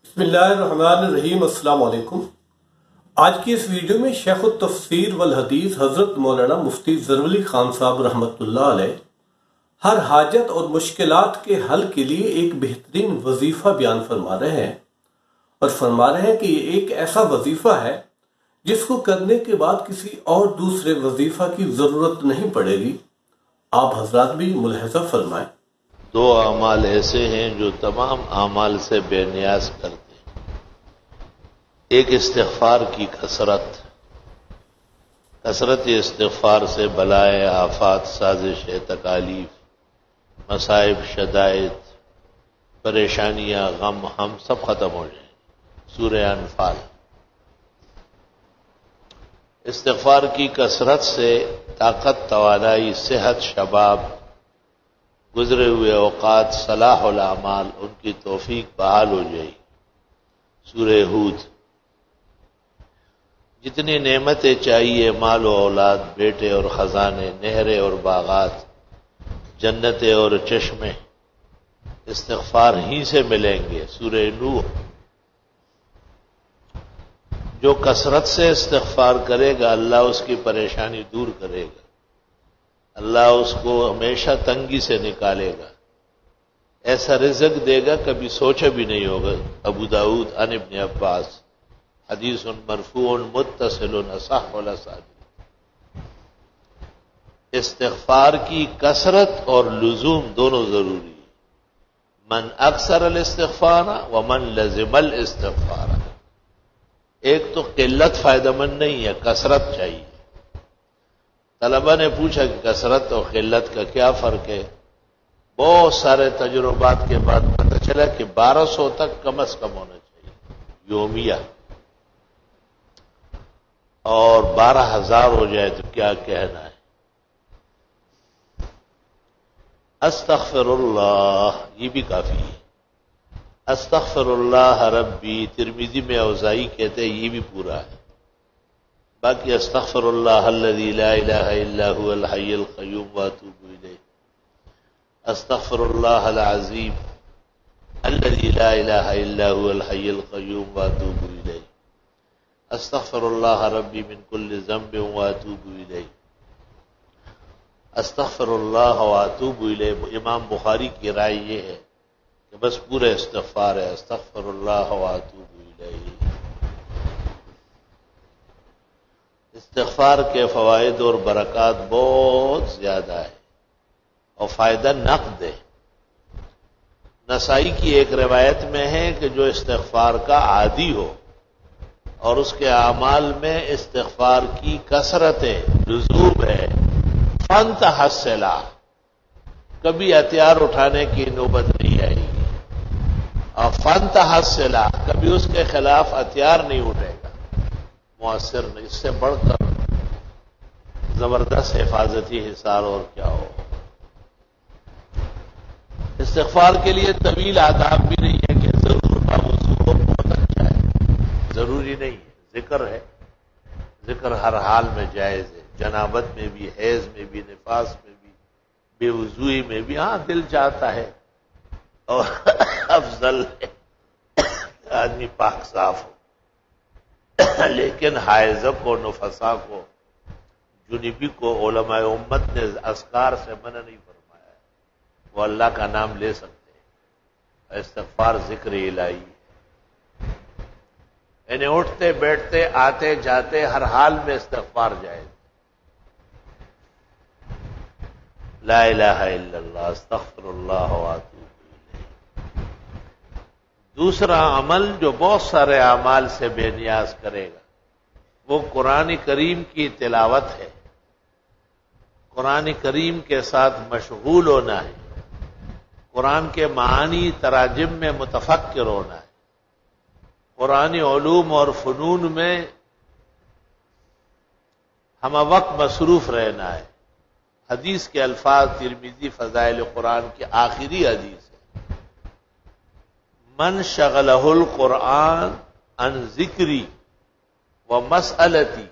بسم اللہ الرحمن الرحیم۔ السلام علیکم۔ آج کی اس ویڈیو میں شیخ التفسیر والحدیث حضرت مولانا مفتی ظفر علی خان صاحب رحمۃ اللہ علیہ ہر حاجت اور مشکلات کے حل کے لیے ایک بہترین وظیفہ بیان فرما رہے ہیں، اور فرما رہے ہیں کہ یہ ایک ایسا وظیفہ ہے جس کو کرنے کے بعد کسی اور دوسرے وظیفہ کی ضرورت نہیں پڑے گی۔ آپ حضرات بھی ملاحظہ فرمائیں۔ دو اعمال ایسے ہیں جو تمام اعمال سے بے نیاز کرتے ہیں۔ ایک استغفار کی کثرت استغفار سے بلائے، آفات، سازش، تکالیف، مصائب، شدائد، پریشانیاں، غم، ہم سب ختم ہو جائیں۔ سورہ انفال۔ استغفار کی کثرت سے طاقت، توانائی، صحت، شباب، گزرے ہوئے اوقات، صلاح الاعمال، ان کی توفیق بحال ہو جائے۔ سورہ ہود۔ جتنی نعمتیں چاہیے، مال و اولاد، بیٹے اور خزانے، نہریں اور باغات، جنتیں اور چشمے، استغفار ہی سے ملیں گے۔ سورہ نوح۔ جو کثرت سے استغفار کرے گا، اللہ اس کی پریشانی دور کرے گا، اللہ اس کو ہمیشہ تنگی سے نکالے گا، ایسا رزق دے گا کبھی سوچا بھی نہیں ہوگا۔ ابو داؤد عن ابن عباس، حدیث مرفوع متصل اصح الاسانید۔ استغفار کی کثرت اور لزوم دونوں ضروری ہے۔ من اکثر الاستغفار ومن لزم الاستغفار۔ ایک تو قلت فائدہ مند نہیں ہے، کثرت چاہیے۔ طلبہ نے پوچھا کہ کثرت اور قلت کا کیا فرق ہے؟ بہت سارے تجربات کے بعد پتہ چلا کہ 1200 تک کم از کم ہونا چاہیے یومیہ، اور 12,000 ہو جائے تو کیا کہنا ہے۔ استغفر اللہ، یہ بھی کافی ہے۔ استغفر اللہ ربی، ترمذی میں اوزائی کہتے ہیں، یہ بھی پورا ہے۔ باقی استغفر اللہ الذی لا الہ الا هو الحی القیوم واتوب الیہ، استغفر اللہ العظیم الذی لا الہ الا هو الحی القیوم واتوب الیہ، استغفر اللہ ربی من کل ذنب واتوب الیہ، استغفر اللہ واتوب الیہ۔ امام بخاری کی رائے یہ ہے کہ بس پورا استغفار ہے، استغفر اللہ واتوب الیہ۔ استغفار کے فوائد اور برکات بہت زیادہ ہے، اور فائدہ نقد ہے۔ نسائی کی ایک روایت میں ہے کہ جو استغفار کا عادی ہو اور اس کے اعمال میں استغفار کی کثرت ہے، لزوم ہے، فانتحصلا، کبھی ہتھیار اٹھانے کی نوبت نہیں آئے گی، اور فانتحصلا، کبھی اس کے خلاف ہتھیار نہیں اٹھے گا، مؤثر نہیں۔ اس سے بڑھ کر زبردست حفاظتی حصار اور کیا ہو۔ استغفار کے لیے طویل آداب بھی نہیں ہے کہ ضرور باوضو ہو، بہت اچھا ہے، ضروری نہیں ہے۔ ذکر ہے، ذکر ہر حال میں جائز ہے، جنابت میں بھی، حیض میں بھی، نفاس میں بھی، بے وضوئی میں بھی۔ ہاں دل چاہتا ہے اور افضل ہے آدمی پاک صاف ہو، لیکن حائض کو، نفسا کو، جنبی کو علماء امت نے اذکار سے منع نہیں فرمایا ہے، وہ اللہ کا نام لے سکتے ہیں۔ استغفار ذکر الہی ہے، یعنی اٹھتے بیٹھتے، آتے جاتے، ہر حال میں استغفار جائز۔ لا الہ الا اللہ، استغفر اللہ واتوب الیہ۔ دوسرا عمل جو بہت سارے اعمال سے بے نیاز کرے گا، وہ قرآن کریم کی تلاوت ہے، قرآن کریم کے ساتھ مشغول ہونا ہے، قرآن کے معانی تراجم میں متفکر ہونا ہے، قرآن علوم اور فنون میں ہم وقت مصروف رہنا ہے۔ حدیث کے الفاظ ترمذی فضائل قرآن کی آخری حدیث ہے، من شغلہ القرآن عن ذکری و مسئلتی،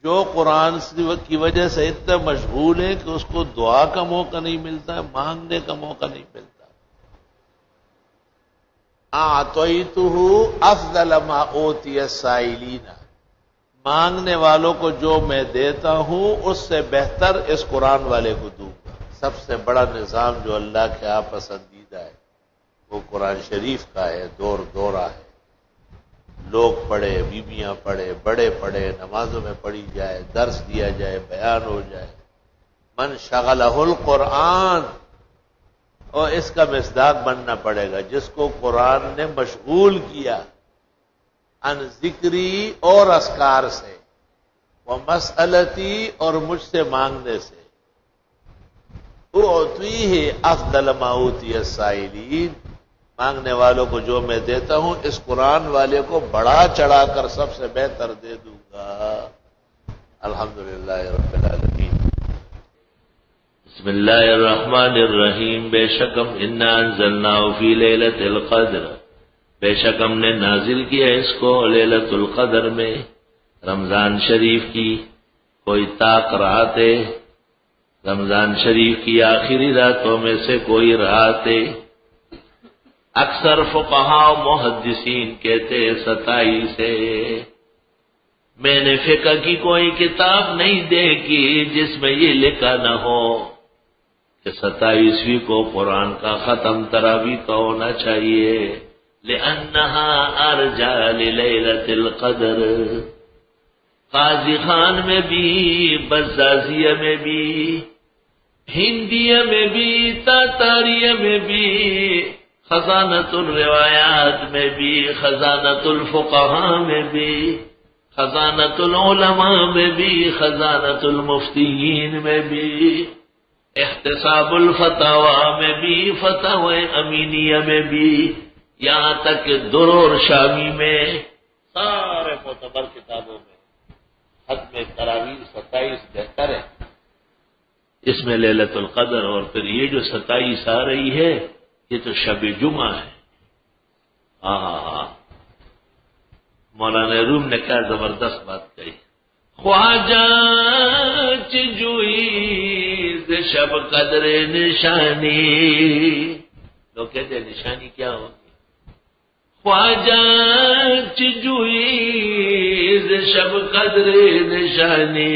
جو قرآن کی وجہ سے اتنا مشغول ہے کہ اس کو دعا کا موقع نہیں ملتا ہے، مانگنے کا موقع نہیں ملتا، اعطیتہ افضل ما اوتی السائلین، مانگنے والوں کو جو میں دیتا ہوں اس سے بہتر اس قرآن والے کو دوں گا۔ سب سے بڑا نظام جو اللہ کے آپ پسندیدہ ہے وہ قرآن شریف کا ہے، دور دورہ ہے، لوگ پڑھے، بیویاں پڑھے، بڑے پڑھے، نمازوں میں پڑھی جائے، درس دیا جائے، بیان ہو جائے۔ من شغلہ القرآن، اور اس کا مصداق بننا پڑے گا جس کو قرآن نے مشغول کیا ان ذکری اور اذکار سے، وہ مسئلتی اور مجھ سے مانگنے سے، اعطیہ افضل ما اوتی السائلین، مانگنے والوں کو جو میں دیتا ہوں اس قرآن والے کو بڑا چڑھا کر سب سے بہتر دے دوں گا۔ الحمدللہ رب العالمین۔ بسم اللہ الرحمن الرحیم، بے شک ہم انا انزلناہ فی لیلۃ القدر، بے شک ہم نے نازل کیا اس کو لیلۃ القدر میں، رمضان شریف کی کوئی طاق راتیں، رمضان شریف کی آخری راتوں میں سے کوئی راتیں۔ اکثر فقہاء و محدثین کہتے 27 سے، میں نے فقہ کی کوئی کتاب نہیں دیکھی جس میں یہ لکھا نہ ہو کہ 27ویں کو قرآن کا ختم تراویح کا ہونا چاہیے، لأنہا ارجع للیلۃ القدر۔ قاضی خان میں بھی، بزازیہ میں بھی، ہندیہ میں بھی، تاتاریہ میں بھی، خزانۃ الروایات میں بھی، خزانۃ الفقہاء میں بھی، خزانۃ العلماء میں بھی، خزانۃ المفتیین میں بھی، احتساب الفتاوی میں بھی، فتاوی امینیہ میں بھی، یہاں تک کہ درور شامی میں، سارے معتبر کتابوں میں ختم تراویح 27 بہتر ہے۔ اس میں لیلۃ القدر، اور پھر یہ جو 27 آ رہی ہے یہ تو شب جمعہ ہے۔ مولانا روم نے کیا زبردست بات کہی، خواجہ چجوئی شب قدر نشانی، لوگ کہتے ہیں نشانی کیا ہوگی، خواجہ چجوئی شب قدر نشانی،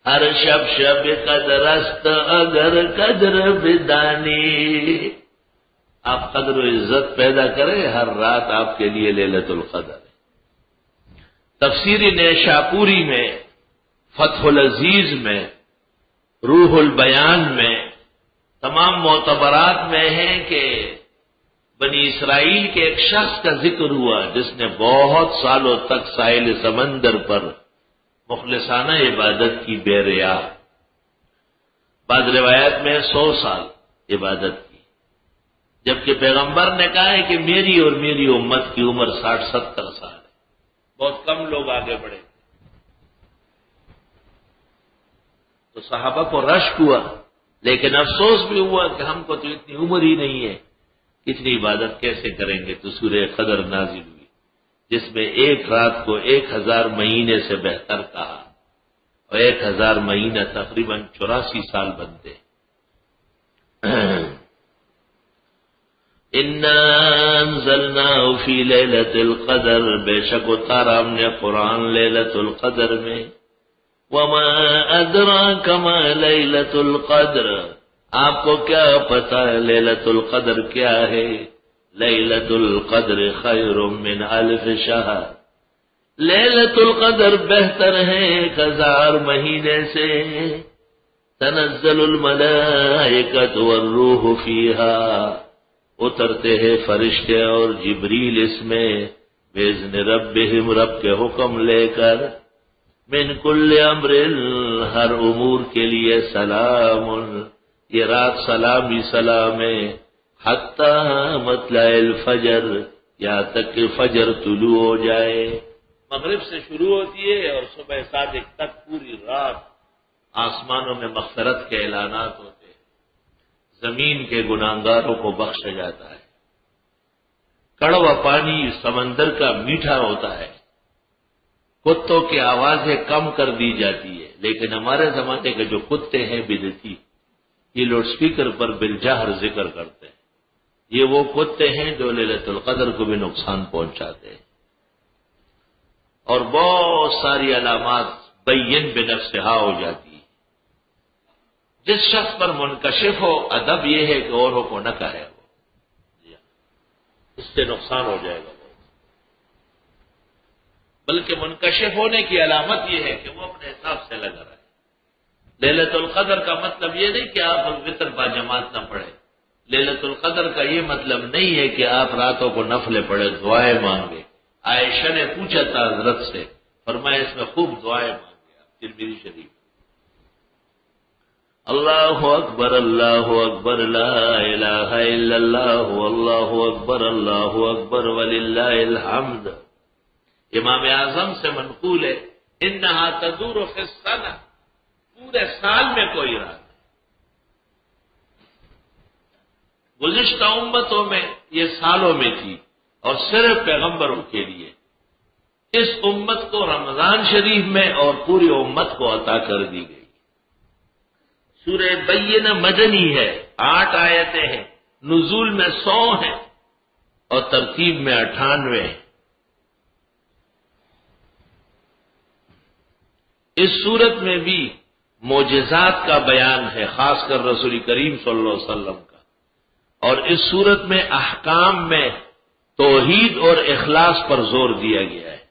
ہر شب شب قدر است اگر قدر بدانی۔ آپ قدر و عزت پیدا کریں، ہر رات آپ کے لیے لیلۃ القدر ہے۔ تفسیر نیشاپوری میں، فتح العزیز میں، روح البیان میں، تمام معتبرات میں ہے کہ بنی اسرائیل کے ایک شخص کا ذکر ہوا جس نے بہت سالوں تک ساحل سمندر پر مخلصانہ عبادت کی بے ریا، بعض روایت میں 100 سال عبادت کی، جبکہ پیغمبر نے کہا ہے کہ میری اور میری امت کی عمر 60-70 سال ہے، بہت کم لوگ آگے بڑھے۔ تو صحابہ کو رشک ہوا، لیکن افسوس بھی ہوا کہ ہم کو تو اتنی عمر ہی نہیں ہے، اتنی عبادت کیسے کریں گے؟ تو سورہ قدر نازل ہوئی جس میں ایک رات کو 1000 مہینے سے بہتر کہا، اور 1000 مہینہ تقریباً 84 سال بنتے۔ انا انزلناه فی لیلۃ القدر، بے شک اتارا ہم نے قرآن لیلۃ القدر میں، وما ادراک ما لیلۃ القدر، آپ کو کیا پتا لیلۃ القدر کیا ہے؟ لیلۃ القدر خیر من الف شہر، لیلۃ القدر بہتر ہے 1000 مہینے سے، تنزل الملائکۃ والروح فیہا، اترتے ہیں فرشتے اور جبریل اس میں، باذن ربہم، رب کے حکم لے کر، من کل امر، ہر امور کے لیے، سلام، یہ رات سلام ہی سلام ہے، حتی مطلع الفجر، یہاں تک کہ فجر طلوع ہو جائے، مغرب سے شروع ہوتی ہے اور صبح صادق تک پوری رات آسمانوں میں مغفرت کے اعلانات ہوتے ہیں، زمین کے گناہگاروں کو بخشا جاتا ہے، کڑوا پانی سمندر کا میٹھا ہوتا ہے، کتوں کی آوازیں کم کر دی جاتی ہے، لیکن ہمارے زمانے کے جو کتے ہیں بدعتی، یہ لاؤڈ سپیکر پر بالجہر ذکر کرتے ہیں، یہ وہ کتے ہیں جو لیلۃ القدر کو بھی نقصان پہنچاتے ہیں، اور بہت ساری علامات بین بنفسہا ہو جاتی ہے۔ جس شخص پر منکشف ہو، ادب یہ ہے کہ اوروں کو نہ کہے، وہ اس سے نقصان ہو جائے گا، بلکہ منکشف ہونے کی علامت یہ ہے کہ وہ اپنے حساب سے لگا رہے۔ لیلۃ القدر کا مطلب یہ نہیں کہ آپ وتر با جماعت نہ پڑھیں، لیلۃ القدر کا یہ مطلب نہیں ہے کہ آپ راتوں کو نفلیں پڑھیں، دعائیں مانگے۔ عائشہ نے پوچھا تھا حضرت سے، فرمایا اس میں خوب دعائیں مانگے آپ، ترمذی شریف۔ اللہ اکبر اللہ اکبر لا الہ الا اللہ اللہ اکبر وللہ الحمد۔ امام اعظم سے منقول ہے، انہا تدور فی السنہ، پورے سال میں کوئی رات نہیں۔ گزشتہ امتوں میں یہ سالوں میں تھی اور صرف پیغمبروں کے لیے، اس امت کو رمضان شریف میں اور پوری امت کو عطا کر دی گئی۔ سورہ بینہ مدنی ہے، 8 آیتیں ہیں، نزول میں 100 ہیں اور ترتیب میں 98 ہیں۔ اس صورت میں بھی معجزات کا بیان ہے، خاص کر رسول کریم صلی اللہ علیہ وسلم کا، اور اس صورت میں احکام میں توحید اور اخلاص پر زور دیا گیا ہے۔